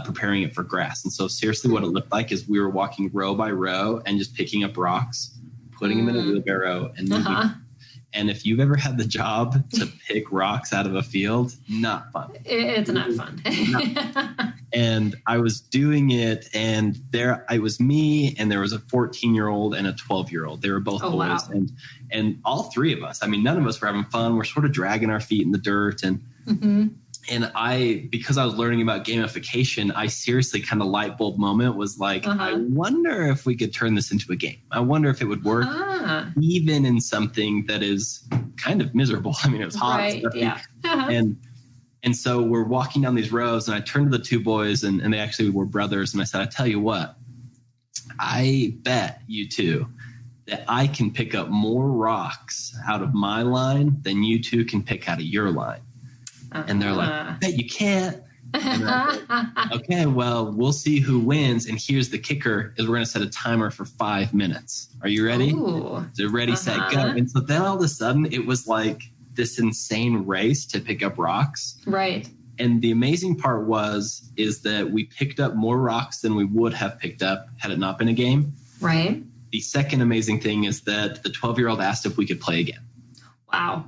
preparing it for grass. And so seriously, what it looked like is we were walking row by row and just picking up rocks, putting them in a wheelbarrow, and moving. And if you've ever had the job to pick rocks out of a field, not fun. It's not fun. And I was doing it, and it was me, and there was a 14-year-old and a 12-year-old. They were both boys. Wow. And all three of us, I mean, none of us were having fun. We're sort of dragging our feet in the dirt. And because I was learning about gamification, I seriously kind of light bulb moment was like, I wonder if we could turn this into a game. I wonder if it would work even in something that is kind of miserable. I mean, it was hot. Right, yeah. And so we're walking down these rows, and I turned to the two boys, and they actually were brothers. And I said, I tell you what, I bet you two that I can pick up more rocks out of my line than you two can pick out of your line. And they're like, I bet you can't. And like, okay, well, we'll see who wins. And here's the kicker is we're going to set a timer for 5 minutes. Are you ready? So ready, set, go. And so then all of a sudden it was like this insane race to pick up rocks. Right. And the amazing part is that we picked up more rocks than we would have picked up had it not been a game. Right. The second amazing thing is that the 12-year-old asked if we could play again. Wow.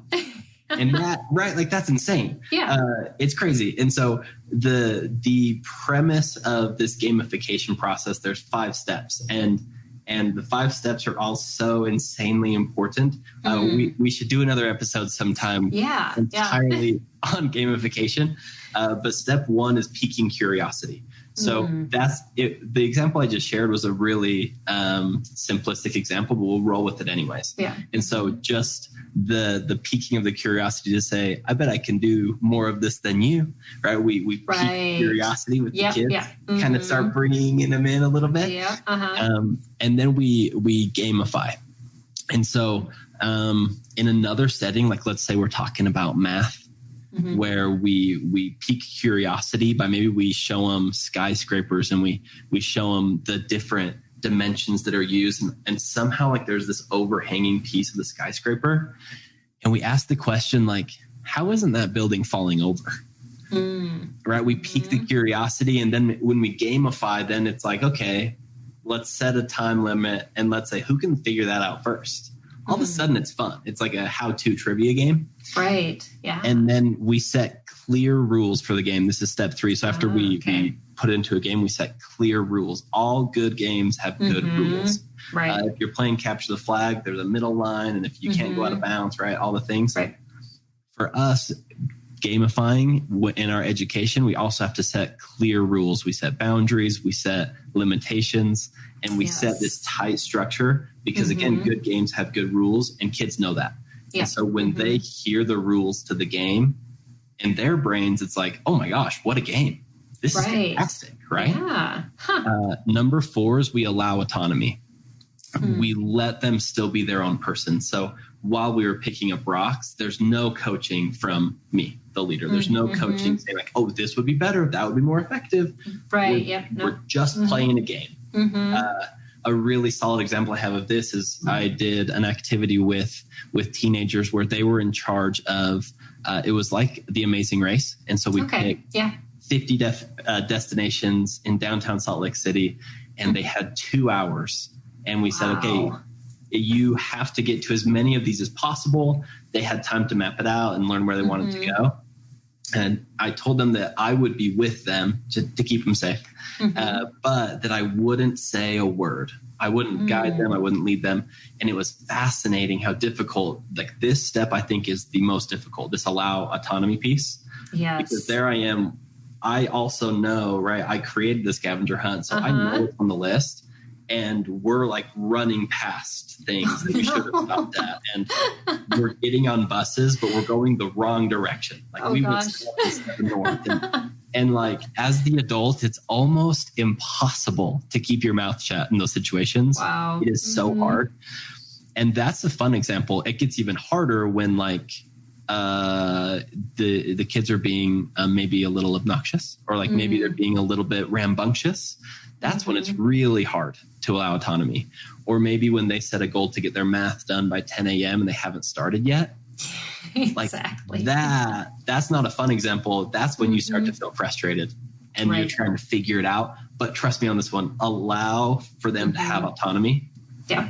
And that, right, like that's insane. Yeah. It's crazy. And so the premise of this gamification process, there's 5 steps. And the 5 steps are all so insanely important. We should do another episode sometime entirely on gamification. But step 1 is piquing curiosity. So that's it. The example I just shared was a really simplistic example, but we'll roll with it anyways. Yeah. And so just the piquing of the curiosity to say, I bet I can do more of this than you, right? We pique curiosity with the kids, kind of start bringing them in a little bit. Yeah. And then we gamify. And so in another setting, like let's say we're talking about math, where we pique curiosity by maybe we show them skyscrapers and we show them the different dimensions that are used. And somehow like there's this overhanging piece of the skyscraper. And we ask the question like, how isn't that building falling over? Right? We pique the curiosity. And then when we gamify, then it's like, okay, let's set a time limit and let's say who can figure that out first. All of a sudden it's fun. It's like a how-to trivia game. Right. Yeah. And then we set clear rules for the game. This is step 3. So after we put it into a game, we set clear rules. All good games have good rules. Right. If you're playing capture the flag, there's a middle line. And if you can't go out of bounds, right, all the things. Right. For us, gamifying in our education, we also have to set clear rules. We set boundaries, we set limitations, and we set this tight structure because, again, good games have good rules and kids know that. Yeah. And so when they hear the rules to the game, in their brains, it's like, oh my gosh, what a game. This is fantastic, right? Yeah. Number 4 is we allow autonomy. We let them still be their own person. So while we were picking up rocks, there's no coaching from me, the leader. There's no coaching saying like, oh, this would be better. That would be more effective. Right. We're just playing a game. A really solid example I have of this is I did an activity with teenagers where they were in charge of it was like The Amazing Race. And so we picked 50 destinations in downtown Salt Lake City, and they had 2 hours. And we said, okay, you have to get to as many of these as possible. They had time to map it out and learn where they wanted to go. And I told them that I would be with them to keep them safe, but that I wouldn't say a word. I wouldn't guide them. I wouldn't lead them. And it was fascinating how difficult, like this step, I think is the most difficult, this allow autonomy piece. Yes. Because there I am. I also know, right? I created the scavenger hunt. So I know it's on the list. And we're like running past things that we should have stopped at. And we're getting on buses, but we're going the wrong direction. Like we would step north. And like as the adult, it's almost impossible to keep your mouth shut in those situations. Wow. It is so hard. And that's a fun example. It gets even harder when like the kids are being maybe a little obnoxious, or like maybe they're being a little bit rambunctious. That's when it's really hard to allow autonomy. Or maybe when they set a goal to get their math done by 10 a.m. and they haven't started yet. Exactly. Like that's not a fun example. That's when you start to feel frustrated and you're trying to figure it out. But trust me on this one, allow for them to have autonomy. Yeah.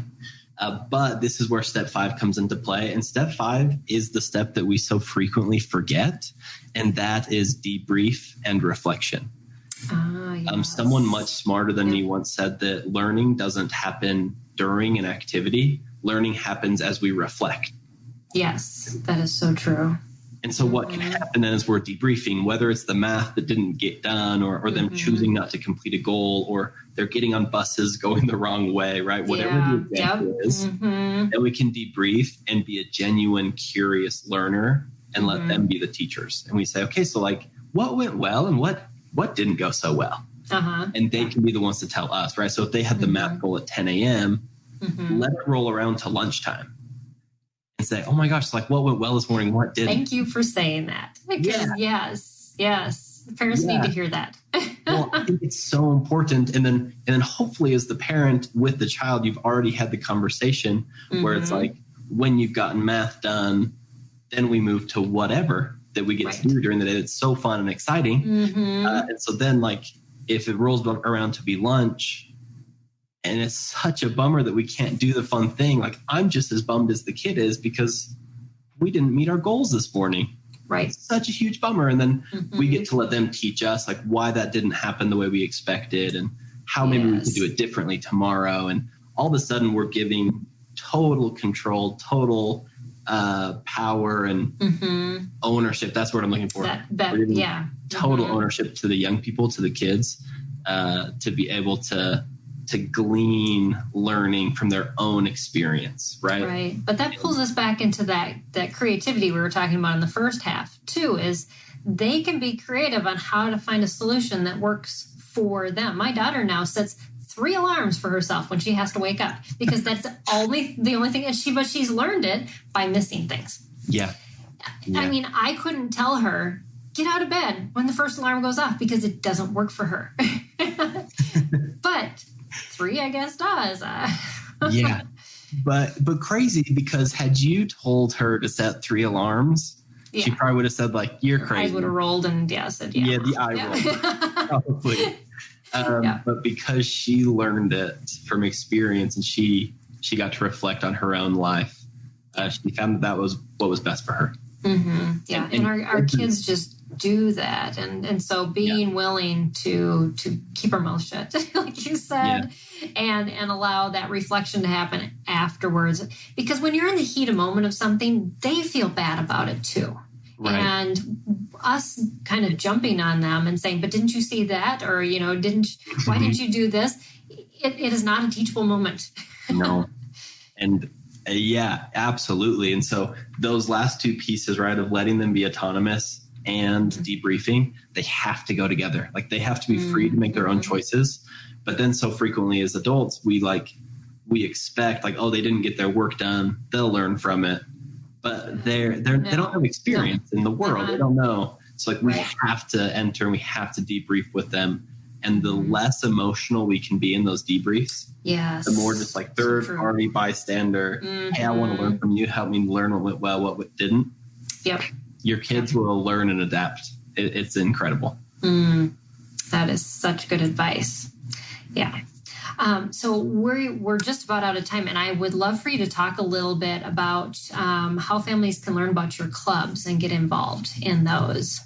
But this is where step 5 comes into play. And step 5 is the step that we so frequently forget. And that is debrief and reflection. Yes. Someone much smarter than me once said that learning doesn't happen during an activity. Learning happens as we reflect. Yes, that is so true. And so what can happen then is we're debriefing, whether it's the math that didn't get done or them choosing not to complete a goal, or they're getting on buses going the wrong way, right? Whatever the example is, then we can debrief and be a genuine, curious learner and let them be the teachers. And we say, okay, so like what went well and what didn't go so well? And they can be the ones to tell us, right? So if they had the math goal at 10 a.m., let it roll around to lunchtime. And say, oh my gosh, like what went well this morning? What didn't? Thank you for saying that. Because yes, the parents need to hear that. Well, I think it's so important. And then hopefully as the parent with the child, you've already had the conversation where it's like, when you've gotten math done, then we move to whatever that we get to do during the day. It's so fun and exciting. And so then like, if it rolls around to be lunch, and it's such a bummer that we can't do the fun thing. Like I'm just as bummed as the kid is because we didn't meet our goals this morning. Right. It's such a huge bummer. And then we get to let them teach us like why that didn't happen the way we expected and how maybe we could do it differently tomorrow. And all of a sudden we're giving total control, total power and ownership. That's what I'm looking for. Total ownership to the young people, to the kids, to be able to glean learning from their own experience, right? Right. But that pulls us back into that creativity we were talking about in the first half, too, is they can be creative on how to find a solution that works for them. My daughter now sets 3 alarms for herself when she has to wake up because that's the only thing. And she's learned it by missing things. Yeah. I mean, I couldn't tell her, get out of bed when the first alarm goes off because it doesn't work for her. But 3, I guess, does. Yeah. But crazy because had you told her to set 3 alarms, she probably would have said like, you're crazy. Eyes would have rolled and said, yeah. Yeah, the eye roll. Probably. But because she learned it from experience and she got to reflect on her own life, she found that was what was best for her. Yeah. And our kids just do that. And so being willing to keep our mouth shut, like you said, and allow that reflection to happen afterwards. Because when you're in the heat of moment of something, they feel bad about it too. Right. And us kind of jumping on them and saying, but didn't you see that? Or, why didn't you do this? It is not a teachable moment. No. And absolutely. And so those last 2 pieces, right, of letting them be autonomous and debriefing, they have to go together. Like they have to be free to make their own choices. But then so frequently as adults, we expect like, oh, they didn't get their work done. They'll learn from it. But they don't have experience in the world. They don't know. So like we have to enter and we have to debrief with them. And the less emotional we can be in those debriefs, the more just like third party bystander. Hey, I want to learn from you. Help me learn what went well, what didn't. Yep. Your kids will learn and adapt. It's incredible. That is such good advice. Yeah. So we're just about out of time, and I would love for you to talk a little bit about how families can learn about your clubs and get involved in those.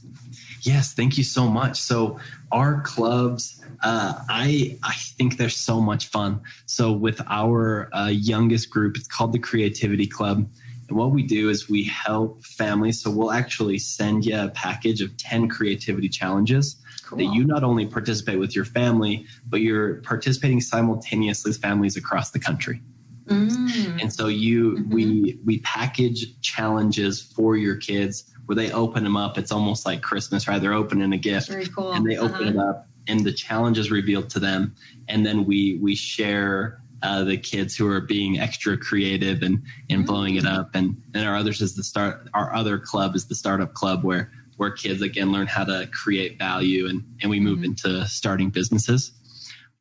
Yes, thank you so much. So our clubs, I think they're so much fun. So with our youngest group, it's called the Creativity Club. And what we do is we help families. So we'll actually send you a package of 10 creativity challenges that you not only participate with your family, but you're participating simultaneously with families across the country. And so we package challenges for your kids where they open them up. It's almost like Christmas, right? They're opening a gift. Very cool. And they open it up and the challenge is revealed to them. And then we share the kids who are being extra creative and blowing it up. And our others is our other club is the Startup Club where kids again learn how to create value and we move into starting businesses.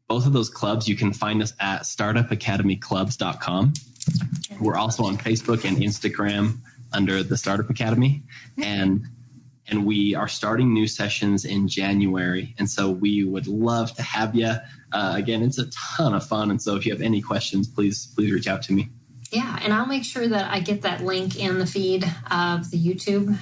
Both of those clubs, you can find us at startupacademyclubs.com. We're also on Facebook and Instagram under the Startup Academy. And we are starting new sessions in January. And so we would love to have you. Again, it's a ton of fun. And so if you have any questions, please reach out to me. Yeah, and I'll make sure that I get that link in the feed of the YouTube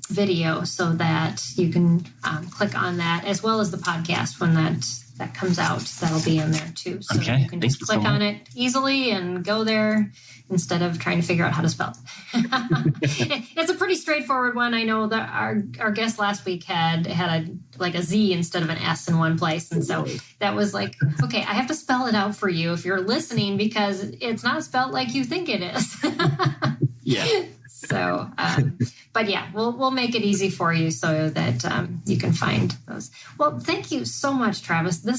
video so that you can click on that, as well as the podcast when that comes out. That'll be in there too. So you can just click on it easily and go there instead of trying to figure out how to spell it. It's a pretty straightforward one. I know that our guest last week had a Z instead of an S in one place. And so that was like, okay, I have to spell it out for you if you're listening because it's not spelled like you think it is. Yeah. So, but yeah, we'll make it easy for you so that you can find those. Well, thank you so much, Travis. It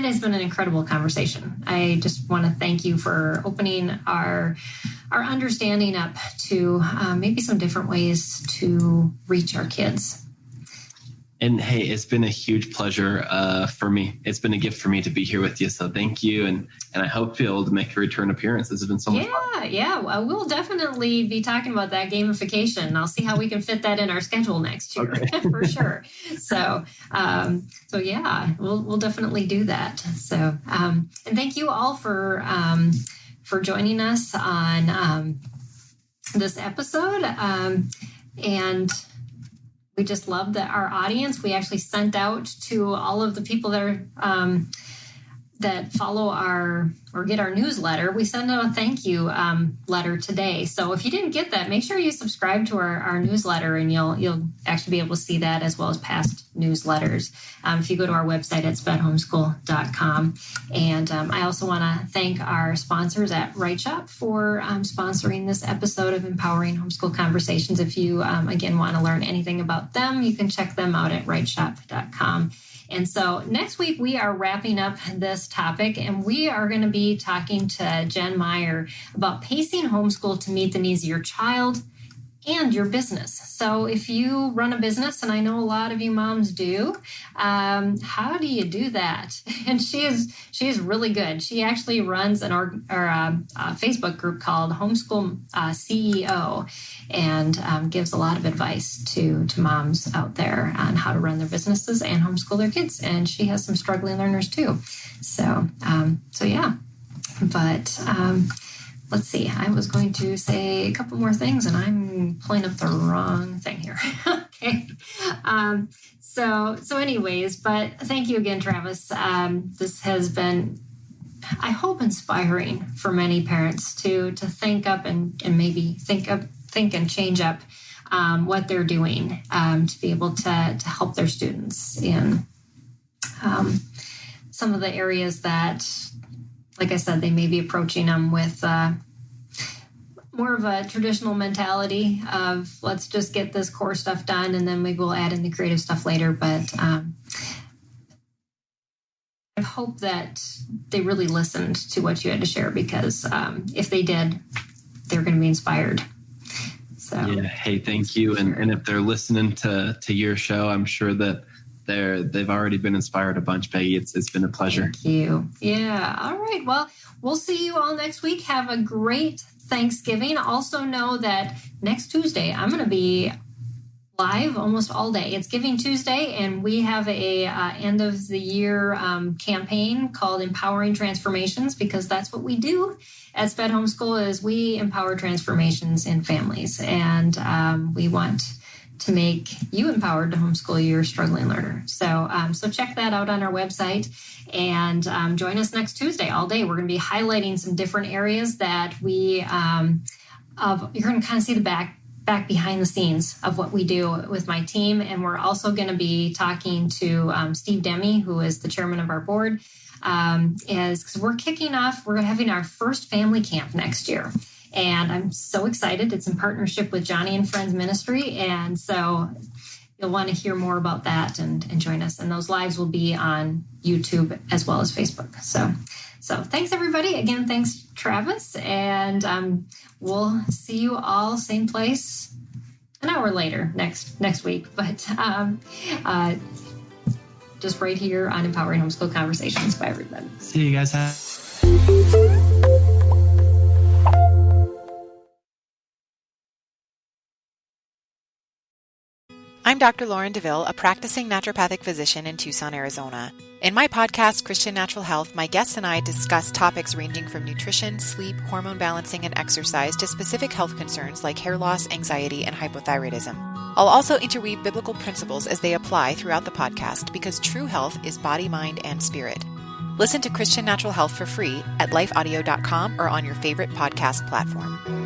has been an incredible conversation. I just want to thank you for opening our understanding up to maybe some different ways to reach our kids. And hey, it's been a huge pleasure for me. It's been a gift for me to be here with you. So thank you. And I hope you'll be able to make a return appearance. This has been so much fun. Yeah. Well, we'll definitely be talking about that gamification. I'll see how we can fit that in our schedule next year for sure. So yeah, we'll definitely do that. So, and thank you all for joining us on this episode. And we just love that our audience, we actually sent out to all of the people that follow or get our newsletter. We send out a thank you letter today. So if you didn't get that, make sure you subscribe to our newsletter and you'll actually be able to see that as well as past newsletters. If you go to our website at spedhomeschool.com. And I also want to thank our sponsors at Right Shop for sponsoring this episode of Empowering Homeschool Conversations. If you, again, want to learn anything about them, you can check them out at rightshop.com. And so next week, we are wrapping up this topic, and we are going to be talking to Jen Meyer about pacing homeschool to meet the needs of your child and your business. So if you run a business, and I know a lot of you moms do, how do you do that? And she is really good. She actually runs a Facebook group called Homeschool CEO, and gives a lot of advice to moms out there on how to run their businesses and homeschool their kids. And she has some struggling learners too. So yeah, but let's see. I was going to say a couple more things, and I'm pulling up the wrong thing here. Okay. So anyways, but thank you again, Travis. This has been, I hope, inspiring for many parents to think up and maybe think and change up what they're doing to be able to help their students in some of the areas that, like I said, they may be approaching them with more of a traditional mentality of let's just get this core stuff done and then maybe we'll add in the creative stuff later. But I hope that they really listened to what you had to share, because if they did, they're going to be inspired. So yeah, hey, thank you. And if they're listening to your show, I'm sure that they've already been inspired a bunch, Peggy. It's been a pleasure. Thank you. Yeah. All right. Well, we'll see you all next week. Have a great Thanksgiving. Also know that next Tuesday, I'm going to be live almost all day. It's Giving Tuesday, and we have a end of the year campaign called Empowering Transformations, because that's what we do at SPED Homeschool is we empower transformations in families, and we want to make you empowered to homeschool your struggling learner. So check that out on our website, and join us next Tuesday all day. We're going to be highlighting some different areas that we you're going to kind of see the back behind the scenes of what we do with my team. And we're also going to be talking to Steve Demme, who is the chairman of our board, because we're kicking off, we're having our first family camp next year. And I'm so excited. It's in partnership with Johnny and Friends Ministry. And so you'll want to hear more about that and join us. And those lives will be on YouTube as well as Facebook. So thanks, everybody. Again, thanks, Travis. And we'll see you all same place an hour later next week. But just right here on Empowering Homeschool Conversations. Bye, everybody. See you guys. I'm Dr. Lauren DeVille, a practicing naturopathic physician in Tucson, Arizona. In my podcast, Christian Natural Health, my guests and I discuss topics ranging from nutrition, sleep, hormone balancing, and exercise to specific health concerns like hair loss, anxiety, and hypothyroidism. I'll also interweave biblical principles as they apply throughout the podcast, because true health is body, mind, and spirit. Listen to Christian Natural Health for free at lifeaudio.com or on your favorite podcast platform.